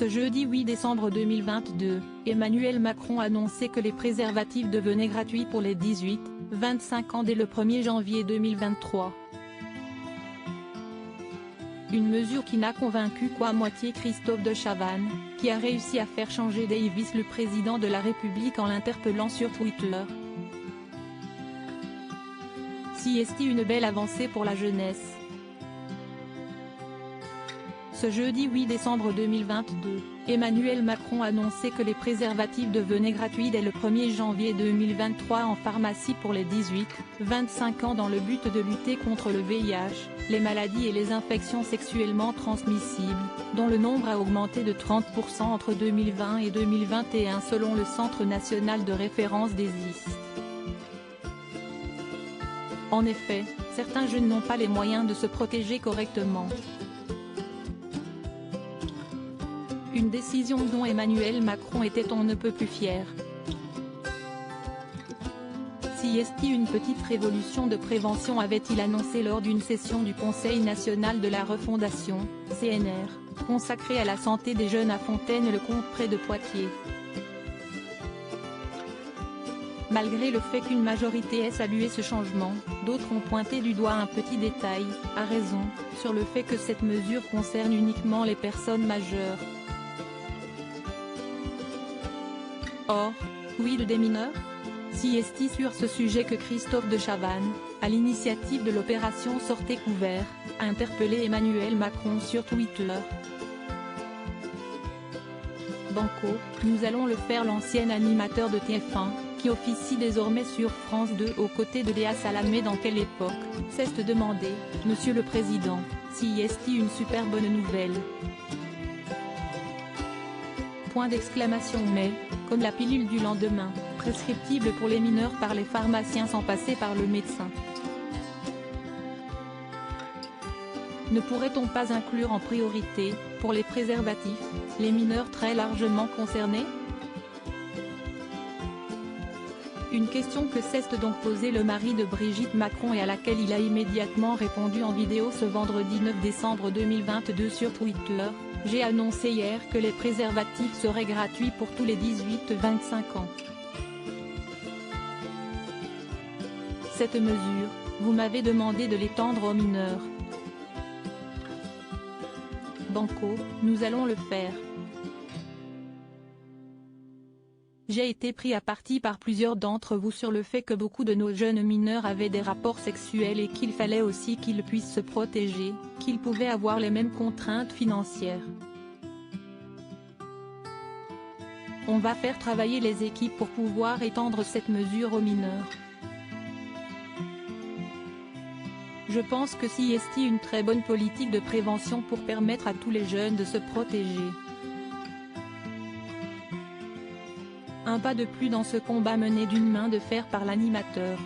Ce jeudi 8 décembre 2022, Emmanuel Macron annonçait que les préservatifs devenaient gratuits pour les 18-25 ans dès le 1er janvier 2023. Une mesure qui n'a convaincu qu'à moitié Christophe de Chavannes, qui a réussi à faire changer d'avis le président de la République en l'interpellant sur Twitter. Si est-il une belle avancée pour la jeunesse? Ce jeudi 8 décembre 2022, Emmanuel Macron annonçait que les préservatifs devenaient gratuits dès le 1er janvier 2023 en pharmacie pour les 18-25 ans dans le but de lutter contre le VIH, les maladies et les infections sexuellement transmissibles, dont le nombre a augmenté de 30% entre 2020 et 2021 selon le Centre national de référence des IS. En effet, certains jeunes n'ont pas les moyens de se protéger correctement. Une décision dont Emmanuel Macron était on ne peut plus fier. Si est-il une petite révolution de prévention avait-il annoncé lors d'une session du Conseil national de la refondation, CNR, consacrée à la santé des jeunes à Fontaine-le-Comte près de Poitiers. Malgré le fait qu'une majorité ait salué ce changement, d'autres ont pointé du doigt un petit détail, à raison, sur le fait que cette mesure concerne uniquement les personnes majeures. Or, quid des mineurs? Si est-il sur ce sujet que Christophe de Chavannes, à l'initiative de l'opération Sortez couverts, a interpellé Emmanuel Macron sur Twitter. Banco, nous allons le faire. L'ancien animateur de TF1, qui officie désormais sur France 2 aux côtés de Léa Salamé. Dans quelle époque, s'est demandé, Monsieur le Président, si est-il une super bonne nouvelle? Point d'exclamation. Mais, comme la pilule du lendemain, prescriptible pour les mineurs par les pharmaciens sans passer par le médecin. Ne pourrait-on pas inclure en priorité, pour les préservatifs, les mineurs très largement concernés? Une question que s'est donc posée le mari de Brigitte Macron et à laquelle il a immédiatement répondu en vidéo ce vendredi 9 décembre 2022 sur Twitter. J'ai annoncé hier que les préservatifs seraient gratuits pour tous les 18-25 ans. Cette mesure, vous m'avez demandé de l'étendre aux mineurs. Banco, nous allons le faire. J'ai été pris à partie par plusieurs d'entre vous sur le fait que beaucoup de nos jeunes mineurs avaient des rapports sexuels et qu'il fallait aussi qu'ils puissent se protéger, qu'ils pouvaient avoir les mêmes contraintes financières. On va faire travailler les équipes pour pouvoir étendre cette mesure aux mineurs. Je pense que si est une très bonne politique de prévention pour permettre à tous les jeunes de se protéger. Un pas de plus dans ce combat mené d'une main de fer par l'animateur.